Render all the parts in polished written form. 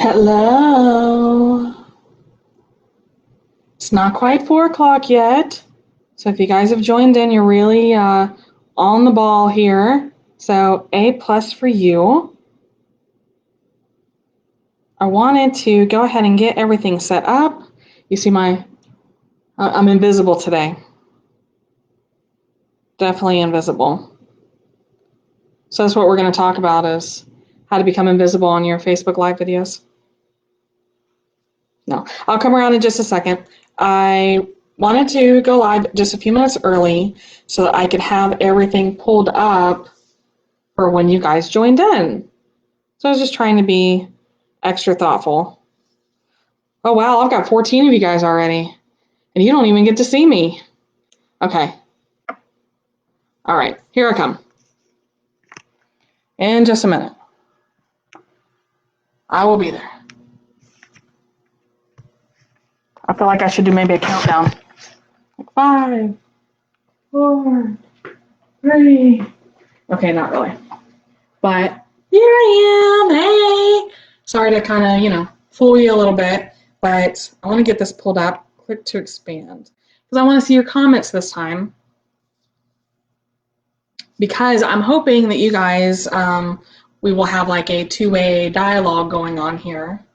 Hello. It's not quite 4 o'clock yet. So if you guys have joined in, you're really on the ball here. So A plus for you. I wanted to go ahead and get everything set up. You see I'm invisible today. Definitely invisible. So that's what we're going to talk about is how to become invisible on your Facebook Live videos. No, I'll come around in just a second. I wanted to go live just a few minutes early so that I could have everything pulled up for when you guys joined in. So I was just trying to be extra thoughtful. Oh, wow, I've got 14 of you guys already, and you don't even get to see me. Okay. All right, here I come. In just a minute. I will be there. I feel like I should do maybe a countdown. Like 5, 4, 3. Okay, not really. But here I am. Hey. Sorry to kind of, fool you a little bit, but I want to get this pulled up. Click to expand. Because I want to see your comments this time. Because I'm hoping that you guys, we will have like a two-way dialogue going on here.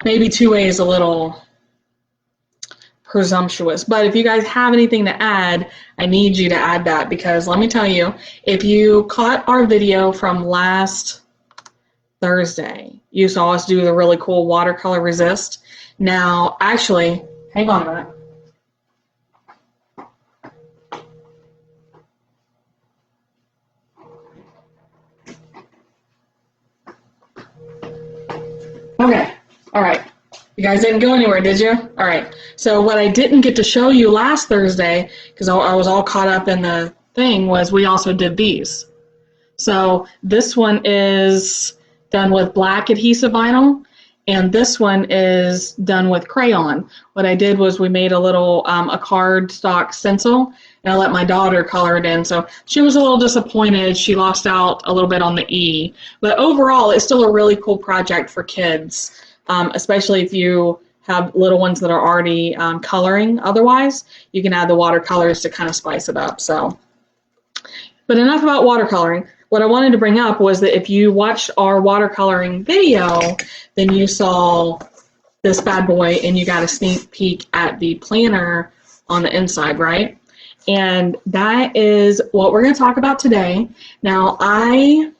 Maybe two-way is a little presumptuous, but if you guys have anything to add, I need you to add that, because let me tell you, if you caught our video from last Thursday, you saw us do the really cool watercolor resist. Now, actually, hang on a minute. Okay, all right. You guys didn't go anywhere, did you? All right. So what I didn't get to show you last Thursday, because I was all caught up in the thing, was we also did these. So this one is done with black adhesive vinyl, and this one is done with crayon. What I did was we made a little a cardstock stencil, and I let my daughter color it in. So she was a little disappointed. She lost out a little bit on the E. But overall, it's still a really cool project for kids, especially if you have little ones that are already coloring. Otherwise, you can add the watercolors to kind of spice it up. So, but enough about watercoloring. What I wanted to bring up was that if you watched our watercoloring video, then you saw this bad boy and you got a sneak peek at the planner on the inside, right? And that is what we're going to talk about today. Now, I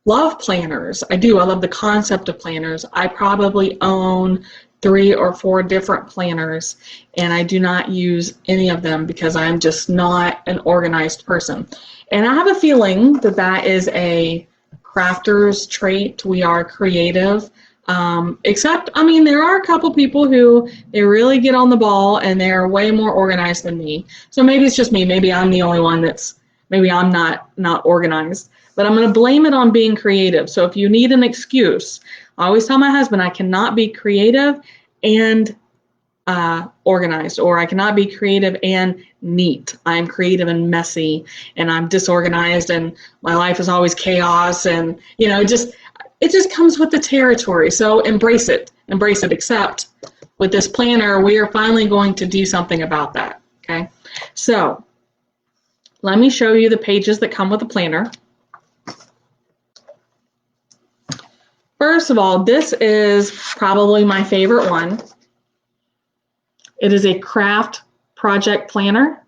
love planners. I do. I love the concept of planners. I probably own 3 or 4 different planners, and I do not use any of them because I'm just not an organized person. And I have a feeling that that is a crafter's trait. We are creative. Except, I mean, there are a couple people who they really get on the ball and they're way more organized than me. So maybe it's just me. Maybe I'm the only one maybe I'm not organized. But I'm going to blame it on being creative. So if you need an excuse, I always tell my husband I cannot be creative and organized, or I cannot be creative and neat. I'm creative and messy, and I'm disorganized, and my life is always chaos, and it just comes with the territory. So embrace it, except with this planner, we are finally going to do something about that, okay? So let me show you the pages that come with the planner. First of all, this is probably my favorite one. It is a craft project planner.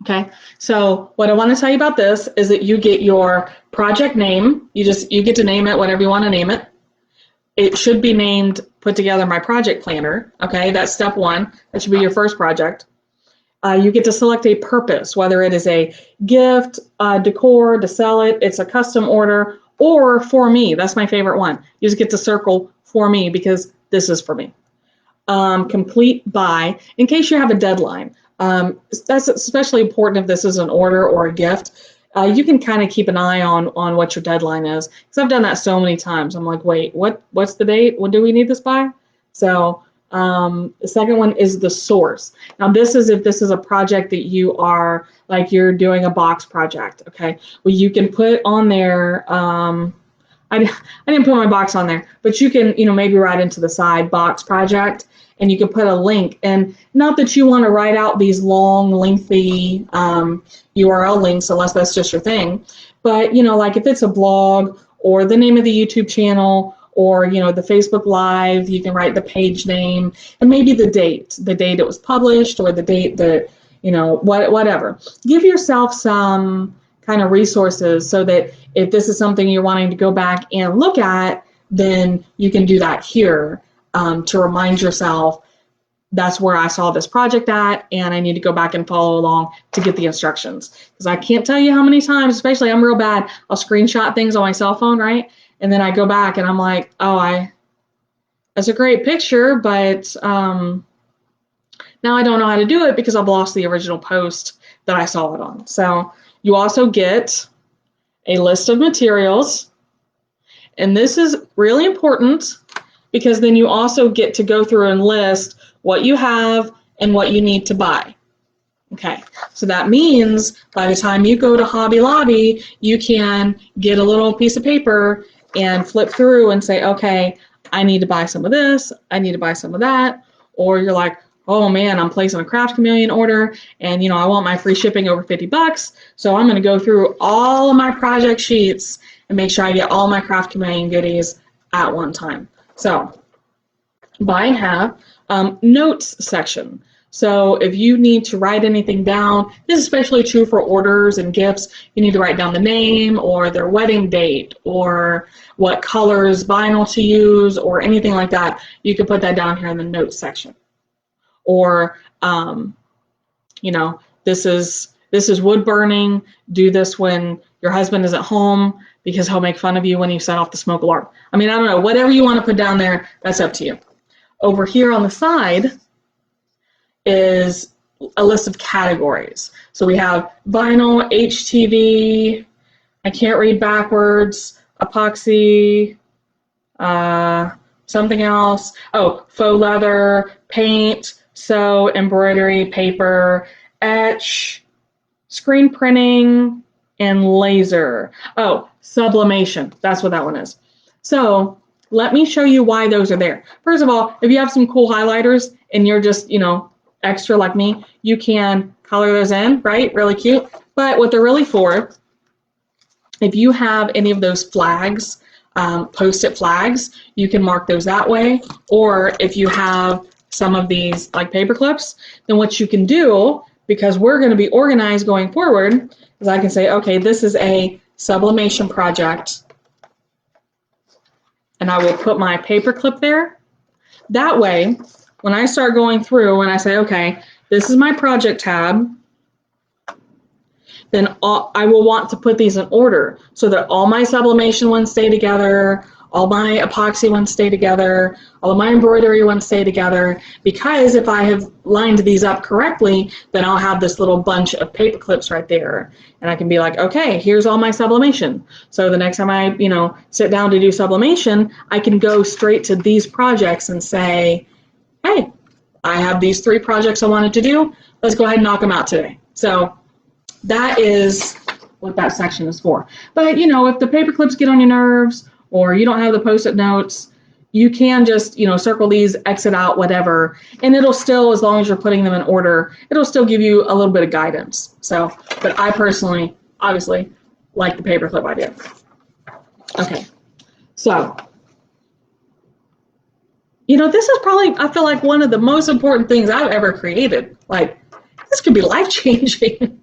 Okay, so what I want to tell you about this is that you get your project name. You get to name it whatever you want to name it. It should be named Put Together My Project Planner. Okay, that's step 1. That should be your first project. You get to select a purpose, whether it is a gift, decor, to sell it, it's a custom order, or for me. That's my favorite one. You just get to circle for me because this is for me. Complete by, in case you have a deadline. That's especially important if this is an order or a gift. You can kind of keep an eye on what your deadline is, because I've done that so many times. I'm like, wait, what's the date? When do we need this by? So The second one is the source. Now this is if this is a project that you are, like you're doing a box project, okay? Well, you can put on there, I didn't put my box on there, but you can, maybe write into the side box project, and you can put a link. And not that you want to write out these long, lengthy URL links unless that's just your thing. But, like if it's a blog or the name of the YouTube channel or, the Facebook Live, you can write the page name and maybe the date it was published or the date that, whatever. Give yourself some kind of resources so that if this is something you're wanting to go back and look at, then you can do that here to remind yourself that's where I saw this project at, and I need to go back and follow along to get the instructions. Because I can't tell you how many times, especially I'm real bad, I'll screenshot things on my cell phone, right? And then I go back and I'm like, oh, that's a great picture, but now I don't know how to do it because I've lost the original post that I saw it on. So you also get a list of materials, and this is really important because then you also get to go through and list what you have and what you need to buy. Okay, so that means by the time you go to Hobby Lobby, you can get a little piece of paper and flip through and say, okay, I need to buy some of this, I need to buy some of that, or you're like, oh man, I'm placing a Craft Chameleon order and I want my free shipping over $50, so I'm going to go through all of my project sheets and make sure I get all my Craft Chameleon goodies at one time. So buy and have notes section. So if you need to write anything down, this is especially true for orders and gifts, you need to write down the name or their wedding date or what colors vinyl to use or anything like that, you can put that down here in the notes section. Or, this is wood burning, do this when your husband isn't home because he'll make fun of you when you set off the smoke alarm. I mean, I don't know, whatever you want to put down there, that's up to you. Over here on the side is a list of categories. So we have vinyl, HTV, I can't read backwards, epoxy, something else. Oh, faux leather, paint, sew, embroidery, paper, etch, screen printing, and laser. Oh, sublimation, that's what that one is. So let me show you why those are there. First of all, if you have some cool highlighters and you're just, extra like me, you can color those in, right? Really cute. But what they're really for, if you have any of those flags, post-it flags, you can mark those that way. Or if you have some of these like paper clips, then what you can do, because we're going to be organized going forward, is I can say, okay, this is a sublimation project, and I will put my paper clip there. That way, when I start going through and I say, okay, this is my project tab, then I will want to put these in order so that all my sublimation ones stay together, all my epoxy ones stay together, all of my embroidery ones stay together, because if I have lined these up correctly, then I'll have this little bunch of paper clips right there, and I can be like, okay, here's all my sublimation. So the next time I, sit down to do sublimation, I can go straight to these projects and say, hey, I have these 3 projects I wanted to do. Let's go ahead and knock them out today. So that is what that section is for. But, if the paper clips get on your nerves or you don't have the post-it notes, you can just, circle these, exit out, whatever, and it'll still, as long as you're putting them in order, it'll still give you a little bit of guidance. So, but I personally, obviously, like the paperclip idea. Okay, so, this is probably, I feel like, one of the most important things I've ever created. Like, this could be life-changing.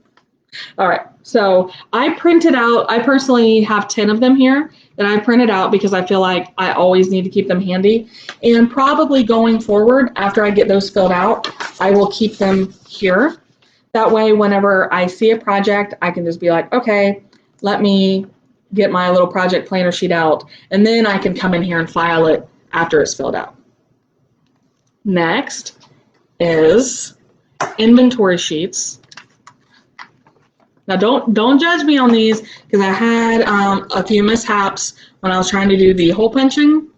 All right, so I printed out, I personally have 10 of them here that I printed out because I feel like I always need to keep them handy. And probably going forward, after I get those filled out, I will keep them here. That way, whenever I see a project, I can just be like, okay, let me get my little project planner sheet out, and then I can come in here and file it after it's filled out. Next is inventory sheets. Now don't judge me on these because I had a few mishaps when I was trying to do the hole punching.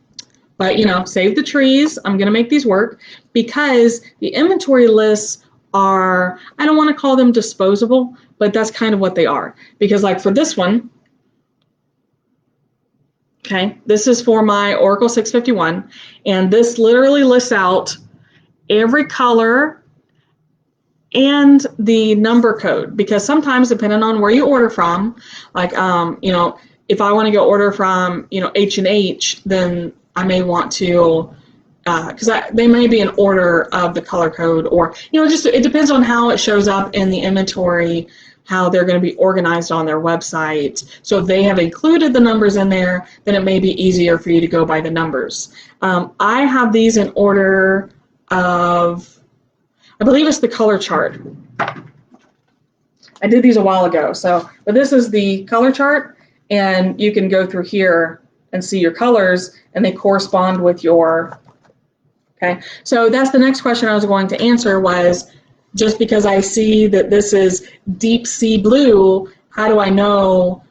But, you know, save the trees. I'm going to make these work because the inventory lists are, I don't want to call them disposable, but that's kind of what they are. Because like for this one, okay, this is for my Oracle 651, and this literally lists out every color and the number code, because sometimes depending on where you order from, like, you know, if I want to go order from, you know, H&H, then I may want to, because they may be an order of the color code, or, you know, just it depends on how it shows up in the inventory, how they're going to be organized on their website. So if they have included the numbers in there, then it may be easier for you to go by the numbers. I have these in order of, I believe it's the color chart. I did these a while ago, so, but this is the color chart, and you can go through here and see your colors, and they correspond with your, okay? So that's the next question I was going to answer was, just because I see that this is deep sea blue, how do I know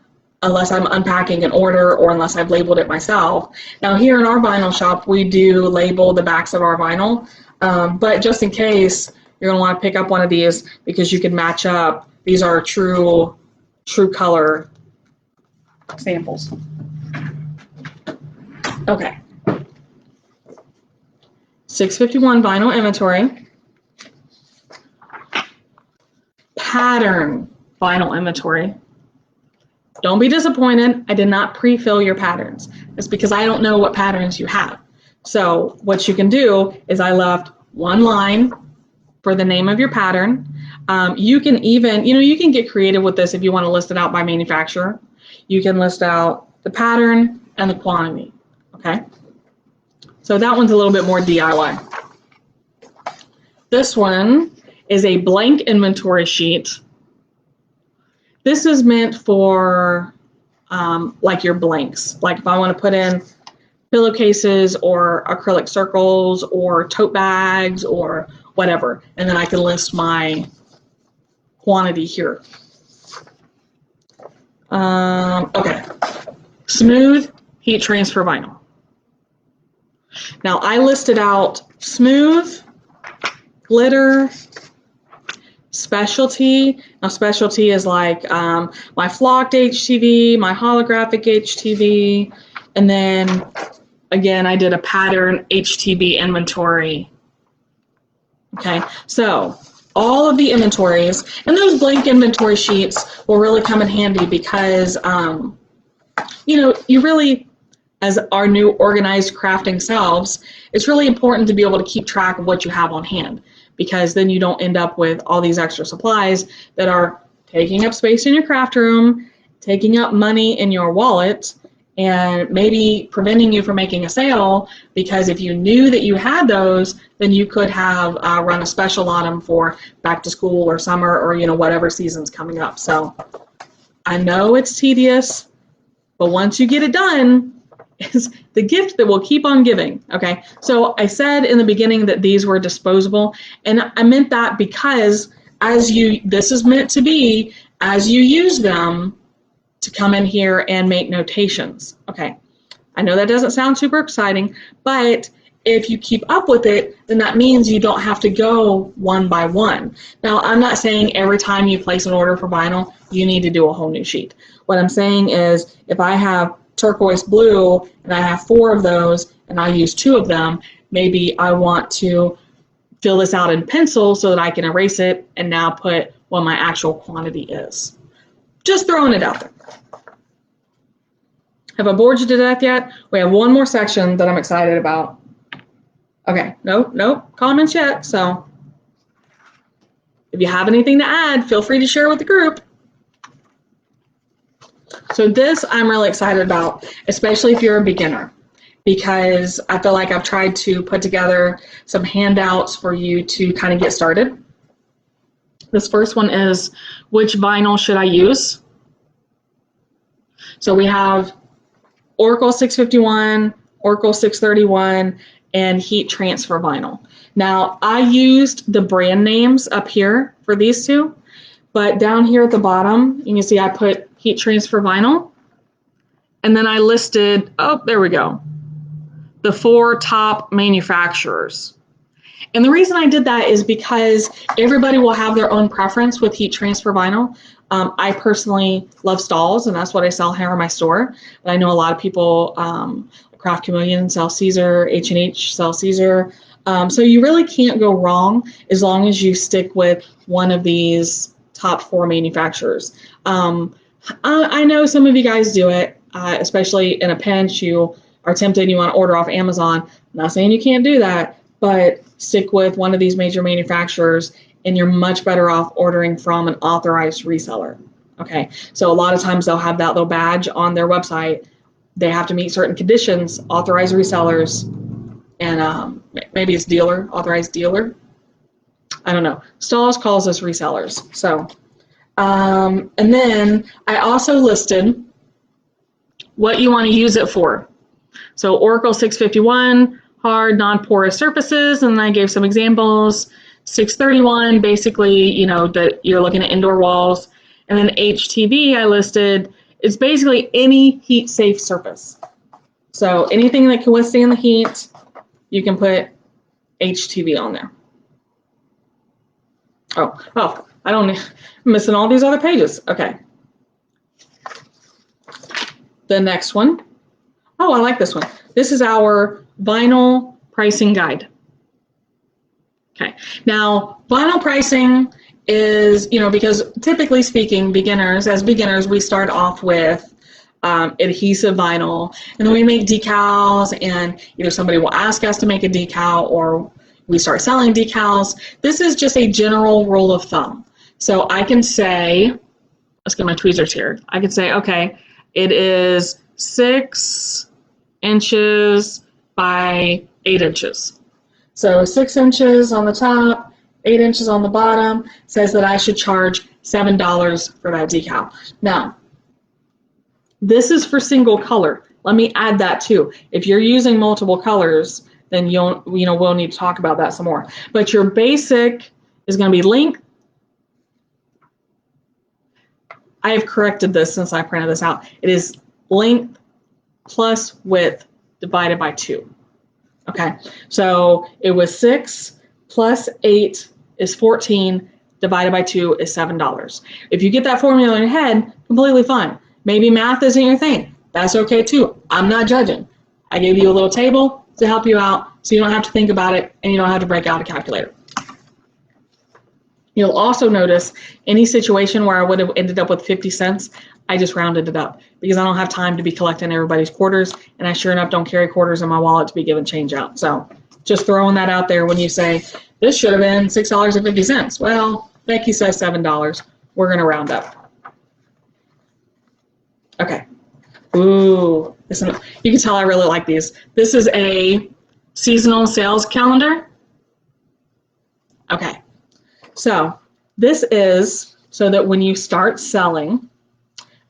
unless I'm unpacking an order or unless I've labeled it myself? Now here in our vinyl shop, we do label the backs of our vinyl, but just in case, you're going to want to pick up one of these because you can match up. These are true color samples. Okay. 651 vinyl inventory. Pattern vinyl inventory. Don't be disappointed. I did not pre-fill your patterns. It's because I don't know what patterns you have. So what you can do is I left one line for the name of your pattern. You can even, you know, you can get creative with this if you want to list it out by manufacturer. You can list out the pattern and the quantity, okay? So that one's a little bit more DIY. This one is a blank inventory sheet. This is meant for like your blanks. Like if I want to put in pillowcases or acrylic circles or tote bags or whatever, and then I can list my quantity here. Okay, smooth heat transfer vinyl. Now I listed out smooth, glitter, specialty. Now specialty is like my flocked HTV, my holographic HTV, and then again I did a pattern HTV inventory. Okay, so all of the inventories, and those blank inventory sheets will really come in handy because, you know, you really, as our new organized crafting selves, it's really important to be able to keep track of what you have on hand, because then you don't end up with all these extra supplies that are taking up space in your craft room, taking up money in your wallet, and maybe preventing you from making a sale, because if you knew that you had those, then you could have run a special on them for back to school or summer or, you know, whatever season's coming up. So I know it's tedious, but once you get it done, it's the gift that will keep on giving. Okay, so I said in the beginning that these were disposable, and I meant that because this is meant to be, as you use them, to come in here and make notations. Okay, I know that doesn't sound super exciting, but if you keep up with it, then that means you don't have to go one by one. Now, I'm not saying every time you place an order for vinyl, you need to do a whole new sheet. What I'm saying is if I have turquoise blue and I have 4 of those and I use 2 of them, maybe I want to fill this out in pencil so that I can erase it and now put what my actual quantity is. Just throwing it out there. Have I bored you to death yet? We have one more section that I'm excited about. Okay, no comments yet, so if you have anything to add, feel free to share with the group. So this I'm really excited about, especially if you're a beginner, because I feel like I've tried to put together some handouts for you to kind of get started. This first one is, which vinyl should I use? So we have Oracle 651, Oracle 631, and heat transfer vinyl. Now, I used the brand names up here for these two, but down here at the bottom, you can see I put heat transfer vinyl, and then I listed, oh, there we go, the 4 top manufacturers. And the reason I did that is because everybody will have their own preference with heat transfer vinyl. I personally love Stahls, and that's what I sell here in my store. But I know a lot of people, Craft Chameleon sell Caesar, H&H sell Caesar. So you really can't go wrong as long as you stick with one of these top 4 manufacturers. I know some of you guys do it, especially in a pinch. You are tempted, you want to order off Amazon. I'm not saying you can't do that, but stick with one of these major manufacturers and you're much better off ordering from an authorized reseller. Okay, so a lot of times they'll have that little badge on their website. They have to meet certain conditions, authorized resellers, and maybe it's dealer, authorized dealer. I don't know. Stahls calls us resellers. So, and then I also listed what you want to use it for. So Oracle 651, hard, non-porous surfaces, and I gave some examples. 631, basically, you know, that you're looking at indoor walls. And then HTV I listed, it's basically any heat-safe surface. So anything that can withstand the heat, you can put HTV on there. Oh, I'm missing all these other pages. Okay. The next one. Oh, I like this one. This is our vinyl pricing guide. Okay. Now, vinyl pricing is, you know, because typically speaking, as beginners, we start off with adhesive vinyl, and then we make decals, and either somebody will ask us to make a decal or we start selling decals. This is just a general rule of thumb. So I can say, let's get my tweezers here. I can say, okay, it is 6 inches by 8 inches. So 6 inches on the top, 8 inches on the bottom, says that I should charge $7 for that decal. Now, this is for single color. Let me add that too. If you're using multiple colors, then we'll need to talk about that some more. But your basic is going to be length. I have corrected this since I printed this out. It is length plus width divided by 2. Okay, so it was 6 plus 8 is 14, divided by 2 is $7. If you get that formula in your head, completely fine. Maybe math isn't your thing. That's okay too. I'm not judging. I gave you a little table to help you out so you don't have to think about it and you don't have to break out a calculator. You'll also notice any situation where I would have ended up with 50 cents, I just rounded it up because I don't have time to be collecting everybody's quarters, and I sure enough don't carry quarters in my wallet to be giving change out. So just throwing that out there when you say, this should have been $6.50. Well, Becky says $7. We're going to round up. Okay. Ooh, you can tell I really like these. This is a seasonal sales calendar. Okay. So this is so that when you start selling,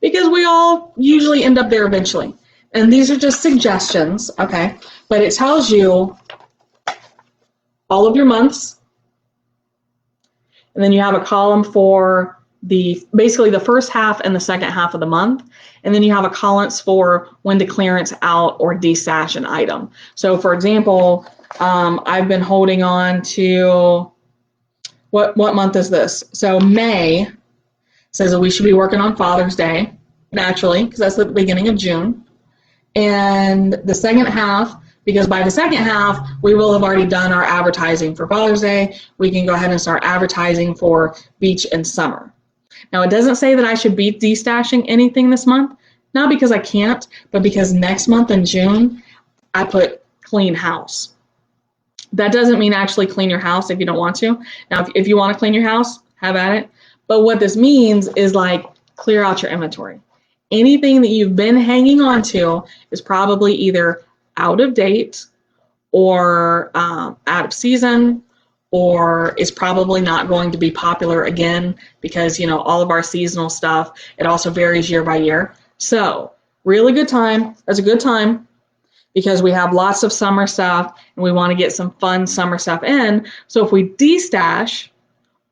because we all usually end up there eventually, and these are just suggestions, okay, but it tells you all of your months, and then you have a column for basically the first half and the second half of the month, and then you have a columns for when to clearance out or destash an item. So for example, I've been holding on to, what month is this? So May says that we should be working on Father's Day, naturally, because that's the beginning of June. And the second half, because by the second half, we will have already done our advertising for Father's Day. We can go ahead and start advertising for beach and summer. Now, it doesn't say that I should be destashing anything this month, not because I can't, but because next month in June, I put clean house. That doesn't mean actually clean your house if you don't want to. Now, if you want to clean your house, have at it. But what this means is like clear out your inventory. Anything that you've been hanging on to is probably either out of date or out of season, or is probably not going to be popular again because, you know, all of our seasonal stuff, it also varies year by year. So really good time. That's a good time because we have lots of summer stuff and we want to get some fun summer stuff in. So if we destash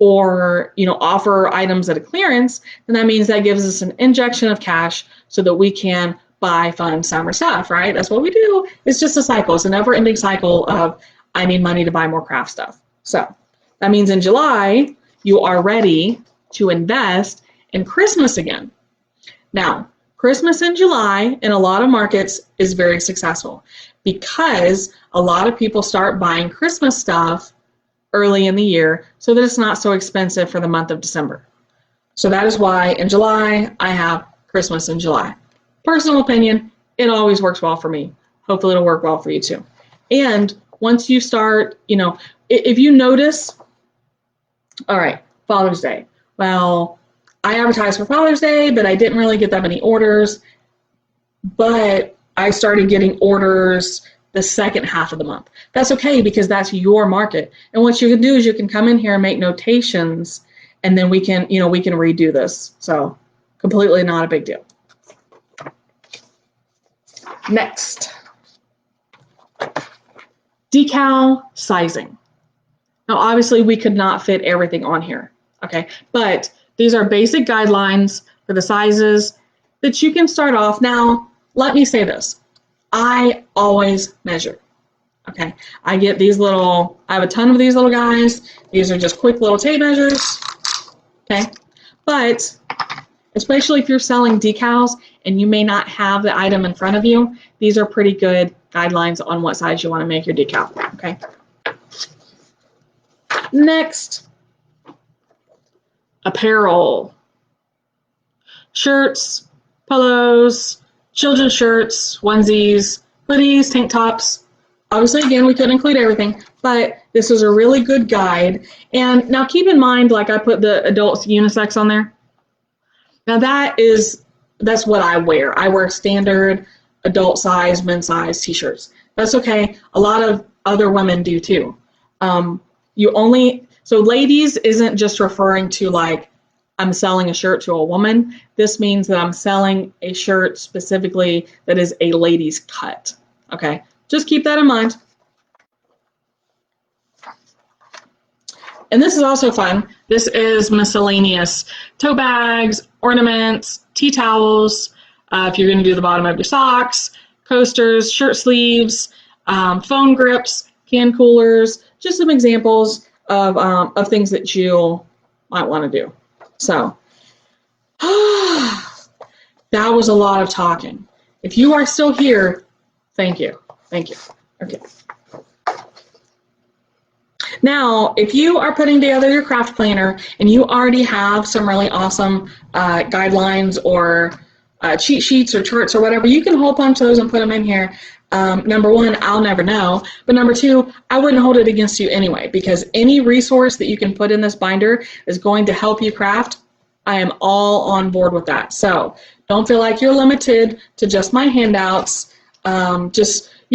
or, you know, offer items at a clearance, then that means that gives us an injection of cash so that we can buy fun summer stuff, right? That's what we do. It's just a cycle. It's a never-ending cycle of I need money to buy more craft stuff. So that means in July, you are ready to invest in Christmas again. Now, Christmas in July in a lot of markets is very successful because a lot of people start buying Christmas stuff early in the year so that it's not so expensive for the month of December. So that is why in July, I have Christmas in July. Personal opinion, it always works well for me. Hopefully it'll work well for you too. And once you start, if you notice, all right, Father's Day. Well, I advertised for Father's Day, but I didn't really get that many orders. But I started getting orders the second half of the month. That's okay because that's your market. And what you can do is you can come in here and make notations, and then we can redo this. So completely not a big deal. Next, decal sizing. Now, obviously, we could not fit everything on here, okay? But these are basic guidelines for the sizes that you can start off. Now, let me say this. I always measure, okay? I have a ton of these little guys. These are just quick little tape measures, okay? But especially if you're selling decals and you may not have the item in front of you, these are pretty good guidelines on what size you want to make your decal, okay? Next, apparel. Shirts, polos, children's shirts, onesies, hoodies, tank tops. Obviously, again, we couldn't include everything, but this is a really good guide. And now keep in mind, like I put the adults unisex on there. Now that's what I wear. I wear standard adult size, men's size t-shirts. That's okay. A lot of other women do too. So ladies isn't just referring to like I'm selling a shirt to a woman. This means that I'm selling a shirt specifically that is a lady's cut. Okay, just keep that in mind. And this is also fun. This is miscellaneous tote bags, ornaments, tea towels, if you're going to do the bottom of your socks, coasters, shirt sleeves, phone grips, can coolers, just some examples of things that you might want to do. So that was a lot of talking. If you are still here, thank you. Thank you. Okay. Now, if you are putting together your craft planner and you already have some really awesome guidelines or cheat sheets or charts or whatever, you can hold on to those and put them in here. Number one, I'll never know. But number two, I wouldn't hold it against you anyway, because any resource that you can put in this binder is going to help you craft. I am all on board with that. So don't feel like you're limited to just my handouts. You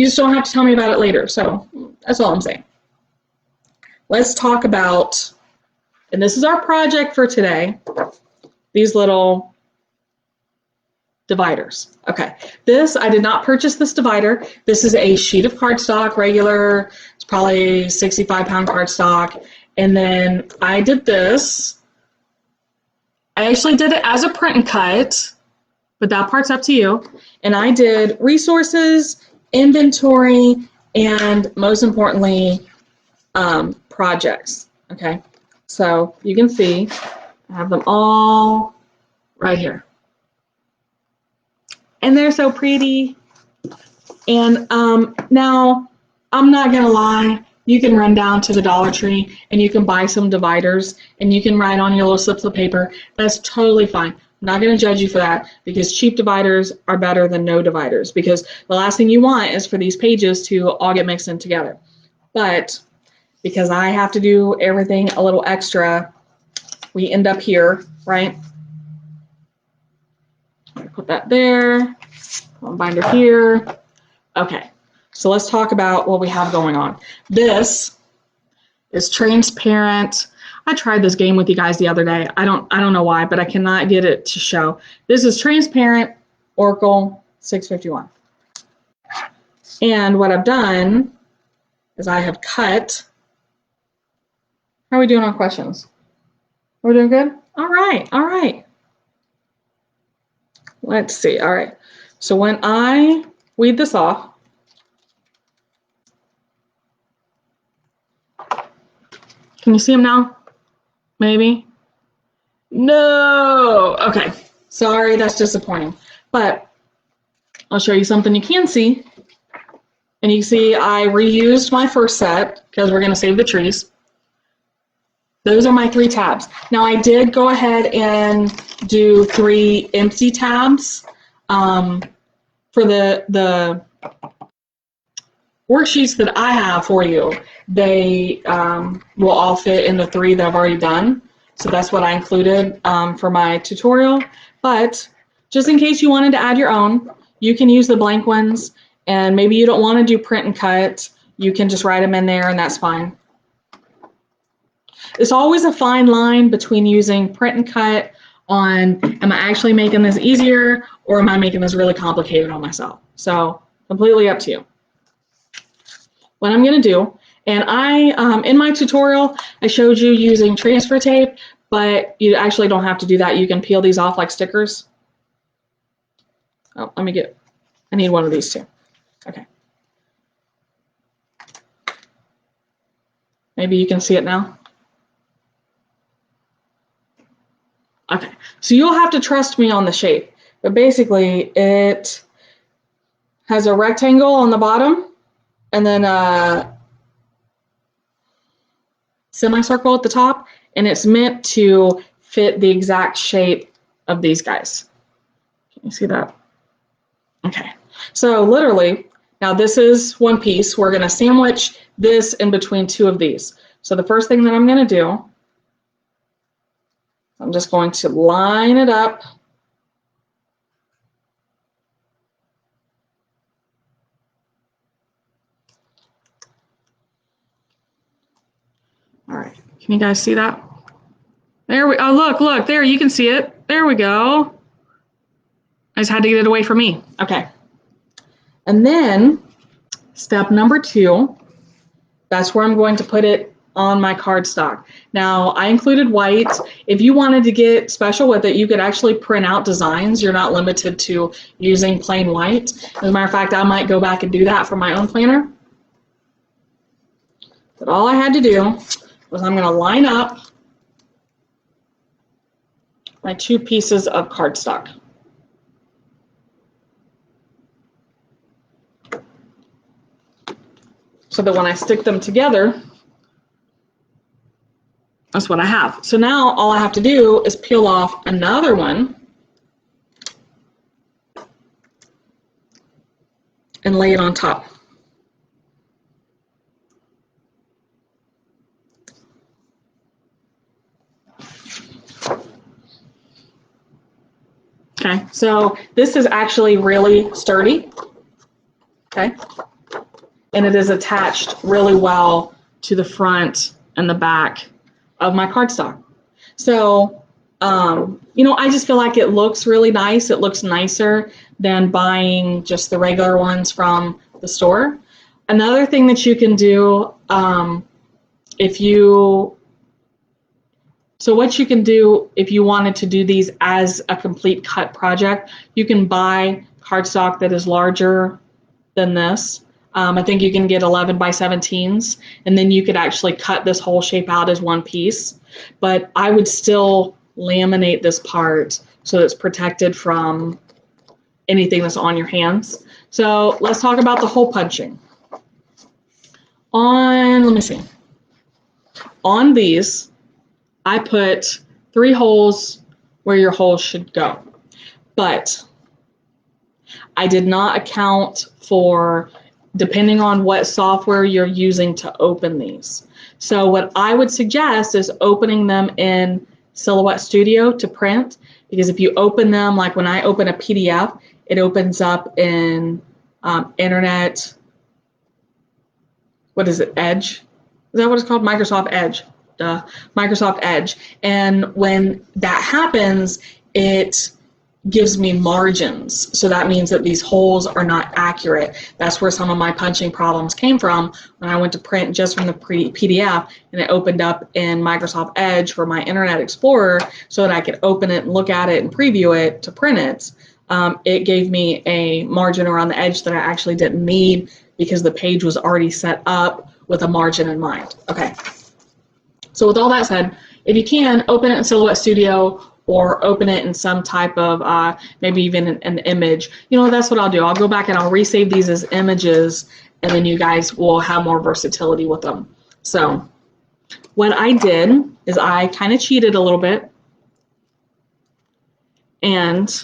just don't have to tell me about it later. So that's all I'm saying. Let's talk about, and this is our project for today, these little dividers. Okay, I did not purchase this divider. This is a sheet of cardstock, regular, it's probably 65-pound cardstock. And then I did this. I actually did it as a print and cut, but that part's up to you. And I did resources, inventory, and most importantly, projects. Okay, so you can see I have them all right here. And they're so pretty. And now, I'm not gonna lie, you can run down to the Dollar Tree and you can buy some dividers and you can write on your little slips of paper. That's totally fine. I'm not gonna judge you for that, because cheap dividers are better than no dividers, because the last thing you want is for these pages to all get mixed in together. But because I have to do everything a little extra, we end up here, right? Put that there, binder here. Okay, so let's talk about what we have going on. This is transparent. I tried this game with you guys the other day. I don't know why, but I cannot get it to show. This is transparent Oracle 651. And what I've done is I have cut. How are we doing on questions? We're doing good? All right, all right. Let's see, all right. So when I weed this off, can you see them now? Maybe? No! Okay, sorry, that's disappointing. But I'll show you something you can see. And you see I reused my first set because we're going to save the trees. Those are my 3 tabs. Now I did go ahead and do 3 empty tabs for the worksheets that I have for you. They will all fit in the 3 that I've already done. So that's what I included for my tutorial. But just in case you wanted to add your own, you can use the blank ones. And maybe you don't want to do print and cut. You can just write them in there and that's fine. It's always a fine line between using print and cut on, am I actually making this easier or am I making this really complicated on myself? So completely up to you. What I'm going to do, and in my tutorial, I showed you using transfer tape, but you actually don't have to do that. You can peel these off like stickers. Oh, I need one of these too. Okay. Maybe you can see it now. Okay, so you'll have to trust me on the shape, but basically it has a rectangle on the bottom and then a semicircle at the top, and it's meant to fit the exact shape of these guys. Can you see that? Okay, so literally, now this is one piece. We're going to sandwich this in between 2 of these. So the first thing that I'm going to do, I'm just going to line it up. All right, can you guys see that? There we, oh look, there, you can see it. There we go. I just had to get it away from me. Okay. And then step number 2, that's where I'm going to put it on my cardstock. Now I included white. If you wanted to get special with it, you could actually print out designs. You're not limited to using plain white. As a matter of fact, I might go back and do that for my own planner. But all I had to do was I'm going to line up my 2 pieces of cardstock. So that when I stick them together, that's what I have. So now all I have to do is peel off another one and lay it on top. Okay, so this is actually really sturdy, okay? And it is attached really well to the front and the back of my cardstock. So, you know, I just feel like it looks really nice. It looks nicer than buying just the regular ones from the store. Another thing that you can do, what you can do if you wanted to do these as a complete cut project, you can buy cardstock that is larger than this. I think you can get 11 by 17s, and then you could actually cut this whole shape out as one piece. But I would still laminate this part so it's protected from anything that's on your hands. So let's talk about the hole punching. Let me see. On these, I put 3 holes where your holes should go. But I did not account for, depending on what software you're using to open these. So what I would suggest is opening them in Silhouette Studio to print, because if you open them, like when I open a PDF, it opens up in Internet, what is it, Edge? Is that what it's called? Microsoft Edge. Microsoft Edge. And when that happens, it gives me margins. So that means that these holes are not accurate. That's where some of my punching problems came from when I went to print just from the PDF, and it opened up in Microsoft Edge for my Internet Explorer so that I could open it and look at it and preview it to print it. it gave me a margin around the edge that I actually didn't need because the page was already set up with a margin in mind. Okay. So with all that said, if you can, open it in Silhouette Studio or open it in some type of, maybe even an image. You know, that's what I'll do. I'll go back and I'll resave these as images, and then you guys will have more versatility with them. So what I did is I kind of cheated a little bit, and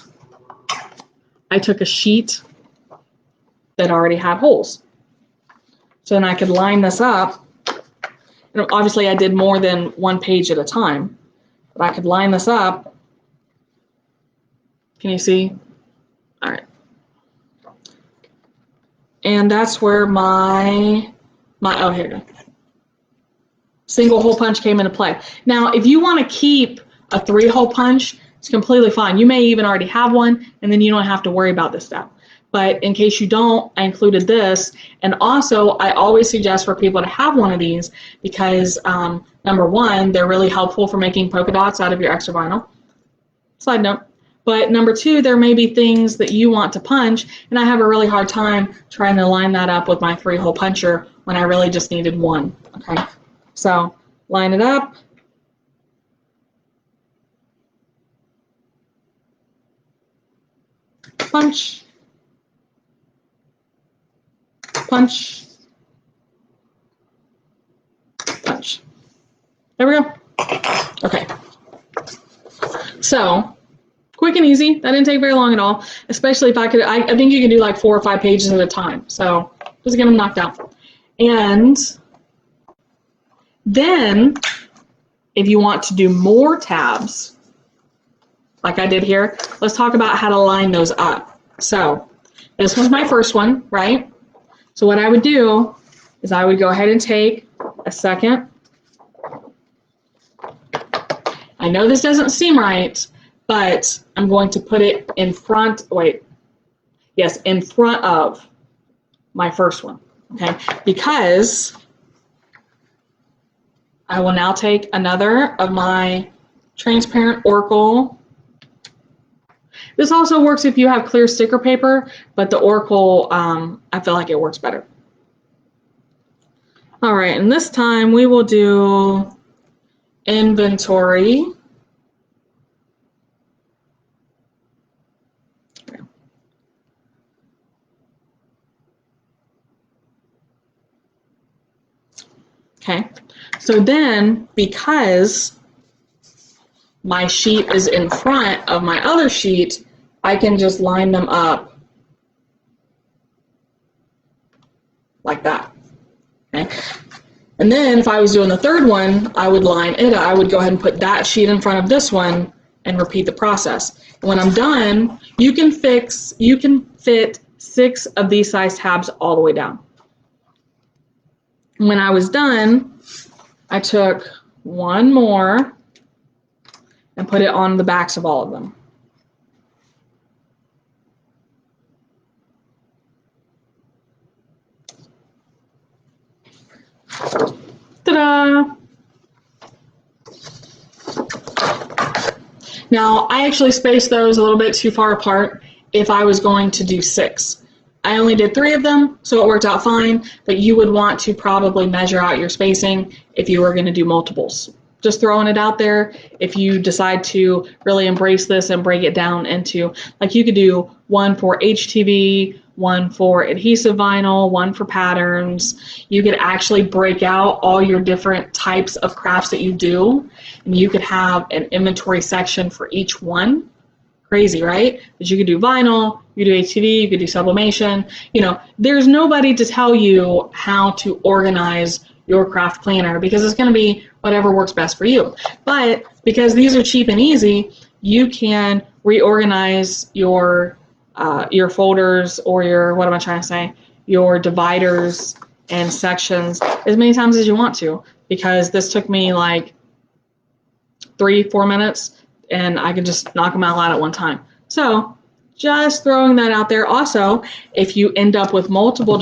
I took a sheet that already had holes. So then I could line this up. And obviously I did more than one page at a time, but I could line this up. Can you see? All right. And that's where my oh, here we go. Single hole punch came into play. Now, if you want to keep a 3-hole punch, it's completely fine. You may even already have one, and then you don't have to worry about this step. But in case you don't, I included this. And also, I always suggest for people to have one of these because, number one, they're really helpful for making polka dots out of your extra vinyl. Side note. But number two, there may be things that you want to punch, and I have a really hard time trying to line that up with my 3-hole puncher when I really just needed one. Okay, so line it up. Punch. Punch. Punch. There we go. Okay. So, quick and easy. That didn't take very long at all, especially if I could, I think you can do like 4 or 5 pages at a time. So, just get them knocked out. And then, if you want to do more tabs, like I did here, let's talk about how to line those up. So, this was my first one, right? So what I would do is I would go ahead and take a second. I know this doesn't seem right, but I'm going to put it in front, in front of my first one, okay? Because I will now take another of my transparent Oracle. This also works if you have clear sticker paper, but the Oracle, I feel like it works better. All right, and this time we will do inventory. Okay, so then because my sheet is in front of my other sheet, I can just line them up like that. Okay. And then if I was doing the third one, I would line it. I would go ahead and put that sheet in front of this one and repeat the process. And when I'm done, you can fit 6 of these size tabs all the way down. When I was done, I took one more and put it on the backs of all of them. Ta-da! Now, I actually spaced those a little bit too far apart if I was going to do 6. I only did 3 of them, so it worked out fine, but you would want to probably measure out your spacing if you were going to do multiples. Just throwing it out there, if you decide to really embrace this and break it down into, like you could do 1 for HTV, 1 for adhesive vinyl, 1 for patterns. You could actually break out all your different types of crafts that you do, and you could have an inventory section for each one. Crazy, right? But you could do vinyl, you could do HTV, you could do sublimation. You know, there's nobody to tell you how to organize your craft planner because it's going to be whatever works best for you. But because these are cheap and easy, you can reorganize your folders or your dividers and sections as many times as you want to, because this took me like 3-4 minutes and I could just knock them out loud at one time. So just throwing that out there. Also, if you end up with multiple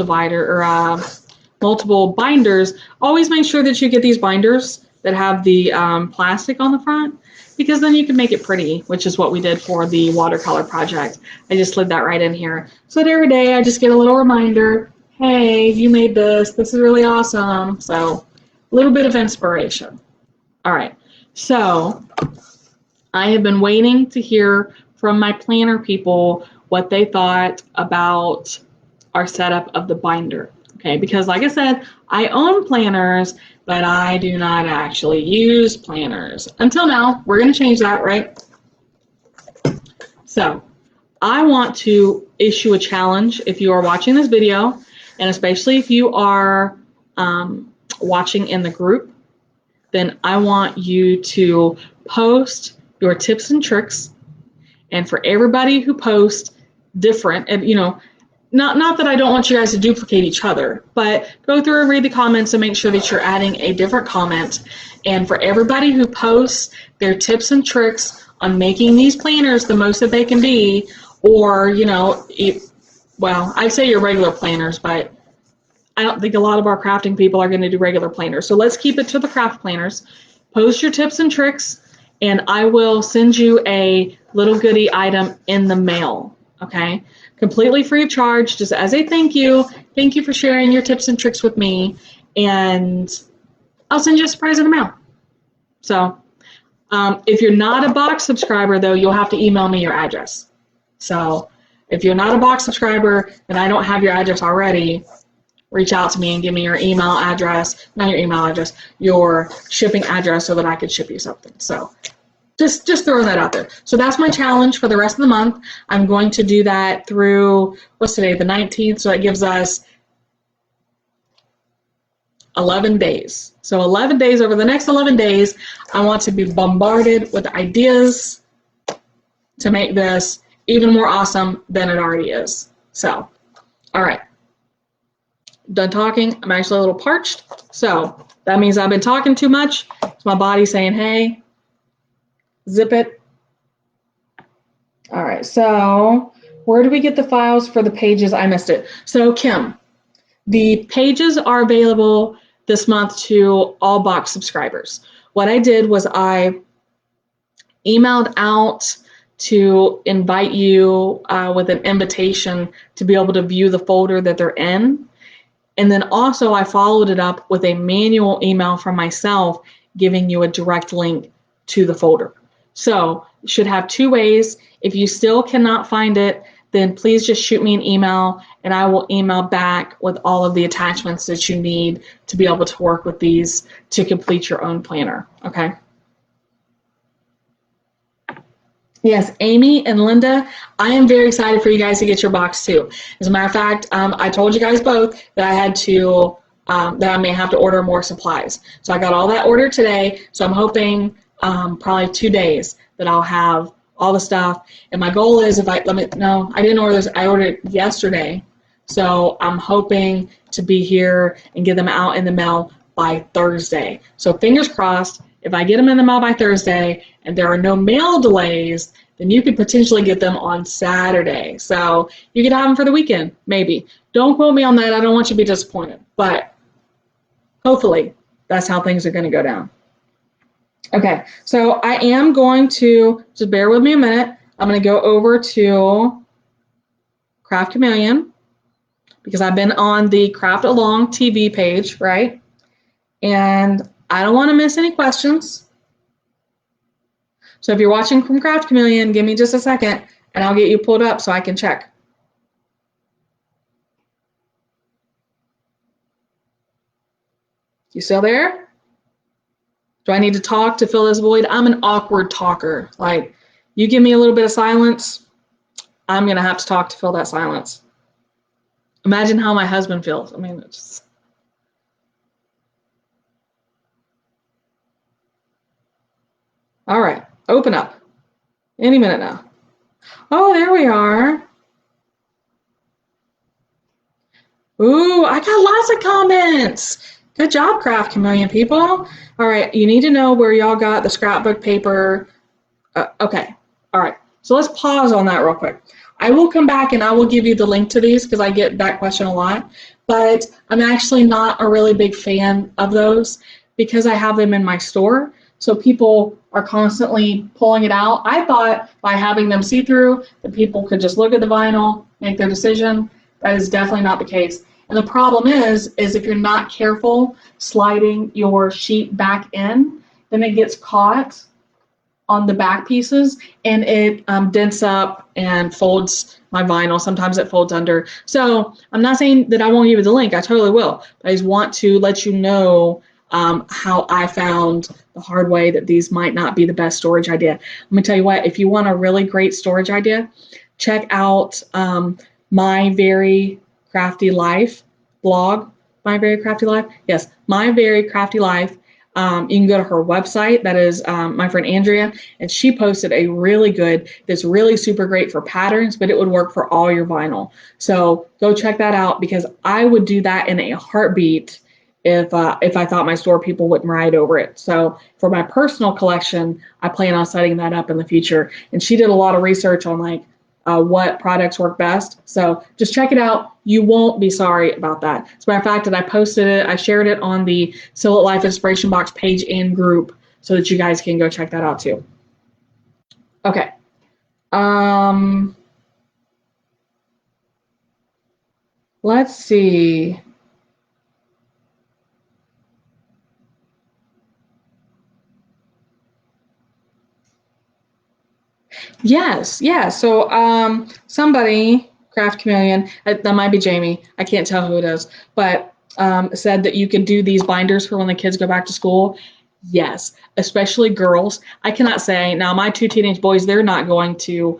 multiple binders, always make sure that you get these binders that have the plastic on the front, because then you can make it pretty, which is what we did for the watercolor project. I just slid that right in here. So that every day I just get a little reminder, hey, you made this. This is really awesome. So a little bit of inspiration. All right. So I have been waiting to hear from my planner people what they thought about our setup of the binder. Okay, because like I said, I own planners, but I do not actually use planners. Until now, we're going to change that, right? So I want to issue a challenge if you are watching this video, and especially if you are watching in the group, then I want you to post your tips and tricks. And for everybody who posts different, and not that I don't want you guys to duplicate each other, but go through and read the comments and make sure that you're adding a different comment. And for everybody who posts their tips and tricks on making these planners the most that they can be, or, well, I'd say your regular planners, but I don't think a lot of our crafting people are going to do regular planners. So let's keep it to the craft planners. Post your tips and tricks, and I will send you a little goodie item in the mail, okay? Completely free of charge, just as a thank you. Thank you for sharing your tips and tricks with me, and I'll send you a surprise in the mail. So if you're not a box subscriber, though, you'll have to email me your address. So if you're not a box subscriber and I don't have your address already, reach out to me and give me your email address, not your email address, your shipping address so that I could ship you something. So just throwing that out there. So that's my challenge for the rest of the month. I'm going to do that through, what's today, the 19th, so that gives us 11 days. So 11 days, over the next 11 days, I want to be bombarded with ideas to make this even more awesome than it already is. So, all right. Done talking. I'm actually a little parched, so that means I've been talking too much. It's my body saying, hey, zip it. All right, so where do we get the files for the pages? I missed it. So Kim, the pages are available this month to all box subscribers. What I did was I emailed out to invite you with an invitation to be able to view the folder that they're in. And then also I followed it up with a manual email from myself giving you a direct link to the folder. So you should have two ways. If you still cannot find it, then please just shoot me an email and I will email back with all of the attachments that you need to be able to work with these to complete your own planner, okay? Yes, Amy and Linda, I am very excited for you guys to get your box too. As a matter of fact, I told you guys both that I had to, that I may have to order more supplies. So I got all that ordered today, so I'm hoping probably 2 days that I'll have all the stuff. And my goal is I didn't order this, I ordered it yesterday. So I'm hoping to be here and get them out in the mail by Thursday. So fingers crossed, if I get them in the mail by Thursday and there are no mail delays, then you could potentially get them on Saturday. So you could have them for the weekend, maybe. Don't quote me on that. I don't want you to be disappointed. But hopefully that's how things are going to go down. Okay, so I am going to, just bear with me a minute. I'm going to go over to Craft Chameleon because I've been on the Craft Along TV page, right? And I don't want to miss any questions. So if you're watching from Craft Chameleon, give me just a second and I'll get you pulled up so I can check. You still there? Do I need to talk to fill this void? I'm an awkward talker. Like, you give me a little bit of silence, I'm going to have to talk to fill that silence. Imagine how my husband feels. I mean, it's just... All right, open up. Any minute now. Oh, there we are. Ooh, I got lots of comments. Good job, Craft Chameleon people. All right, you need to know where y'all got the scrapbook paper. Okay, all right. So let's pause on that real quick. I will come back and I will give you the link to these because I get that question a lot, but I'm actually not a really big fan of those because I have them in my store. so people are constantly pulling it out. I thought by having them see-through that people could just look at the vinyl, make their decision. That is definitely not the case. And the problem is if you're not careful sliding your sheet back in, then it gets caught on the back pieces and it dents up and folds my vinyl. Sometimes it folds under. So I'm not saying that I won't give you the link. I totally will. I just want to let you know how I found the hard way that these might not be the best storage idea. Let me tell you what, if you want a really great storage idea, check out My Very Crafty Life blog. My Very Crafty Life? Yes, My Very Crafty Life. You can go to her website. That is my friend Andrea, and she posted a really good, that's really super great for patterns, but it would work for all your vinyl. So go check that out, because I would do that in a heartbeat if I thought my store people wouldn't ride over it. So for my personal collection, I plan on setting that up in the future. And she did a lot of research on like what products work best. So just check it out. You won't be sorry about that. As a matter of fact, that I posted it, I shared it on the Silhouette Life Inspiration Box page and group so that you guys can go check that out too. Okay. Let's see. Yes, yeah. So somebody, Craft Chameleon, that might be Jamie, I can't tell who it is, but said that you could do these binders for when the kids go back to school. Yes, especially girls. I cannot say, now my two teenage boys, they're not going to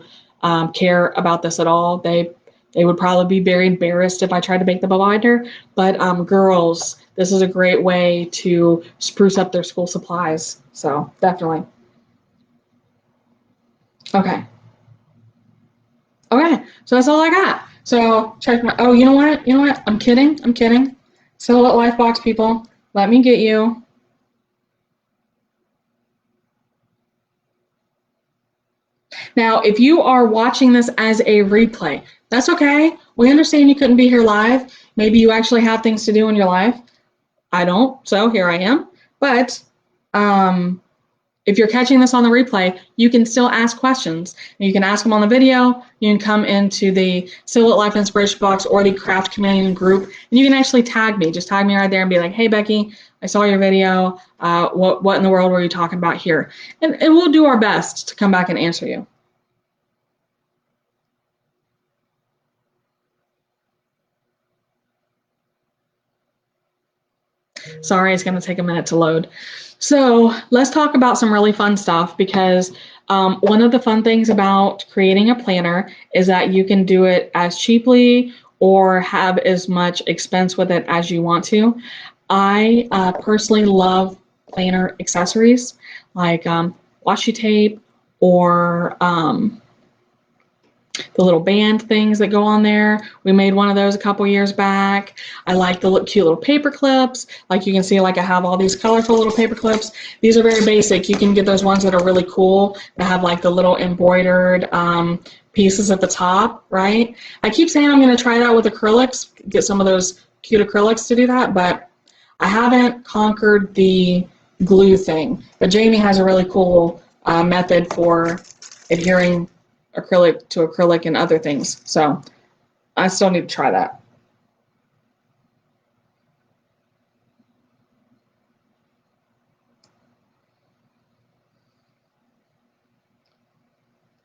care about this at all. They would probably be very embarrassed if I tried to make them a binder, but girls, this is a great way to spruce up their school supplies. So definitely. Okay. Okay, so that's all I got. So check my, oh, you know what? You know what? I'm kidding. I'm kidding. Silhouette Life Box people, let me get you. Now, if you are watching this as a replay, that's okay. We understand you couldn't be here live. Maybe you actually have things to do in your life. I don't, so here I am. But if you're catching this on the replay, you can still ask questions. You can ask them on the video. You can come into the Silhouette Life Inspiration Box or the Craft Chameleon group, and you can actually tag me. Just tag me right there and be like, hey, Becky, I saw your video. What in the world were you talking about here? And we'll do our best to come back and answer you. Sorry, it's going to take a minute to load. So let's talk about some really fun stuff, because one of the fun things about creating a planner is that you can do it as cheaply or have as much expense with it as you want to. I personally love planner accessories like washi tape or the little band things that go on there. We made one of those a couple years back. I like the cute little paper clips. Like you can see, like I have all these colorful little paper clips. These are very basic. You can get those ones that are really cool that have like the little embroidered pieces at the top, right? I keep saying I'm going to try that with acrylics, get some of those cute acrylics to do that, but I haven't conquered the glue thing. But Jamie has a really cool method for adhering acrylic to acrylic and other things. So I still need to try that.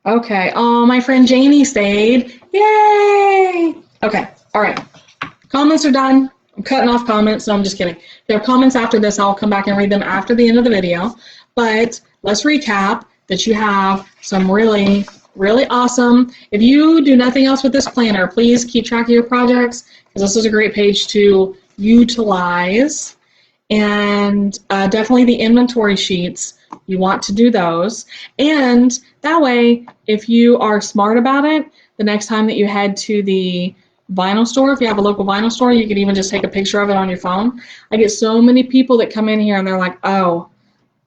Okay. Oh, my friend Jamie stayed. Yay! Okay. All right. Comments are done. I'm cutting off comments. No, I'm just kidding. If you have comments after this, I'll come back and read them after the end of the video. But let's recap that you have some really awesome. If you do nothing else with this planner, please keep track of your projects, because this is a great page to utilize. And definitely the inventory sheets, you want to do those. And that way, if you are smart about it, the next time that you head to the vinyl store, if you have a local vinyl store, you can even just take a picture of it on your phone. I get so many people that come in here and they're like, oh,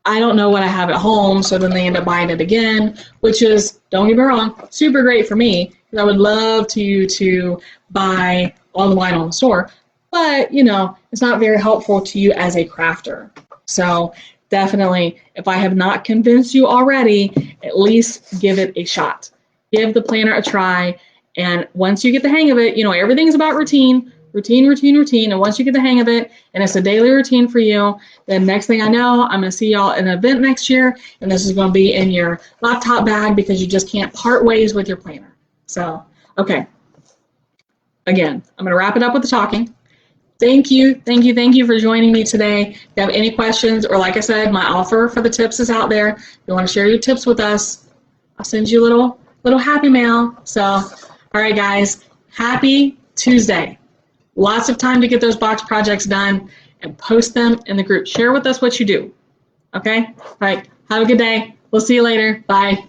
I don't know what I have at home, so then they end up buying it again, which is, don't get me wrong, super great for me, because I would love to buy all the vinyl in the store, but, you know, it's not very helpful to you as a crafter. So definitely, if I have not convinced you already, at least give it a shot. Give the planner a try. And once you get the hang of it, you know, everything's about routine, routine, routine, routine. And once you get the hang of it, and it's a daily routine for you, then next thing I know, I'm going to see y'all at an event next year. And this is going to be in your laptop bag because you just can't part ways with your planner. So, okay. Again, I'm going to wrap it up with the talking. Thank you for joining me today. If you have any questions, or like I said, my offer for the tips is out there. If you want to share your tips with us, I'll send you a little happy mail. So, all right, guys, happy Tuesday. Lots of time to get those box projects done and post them in the group. Share with us what you do. Okay? All right. Have a good day. We'll see you later. Bye.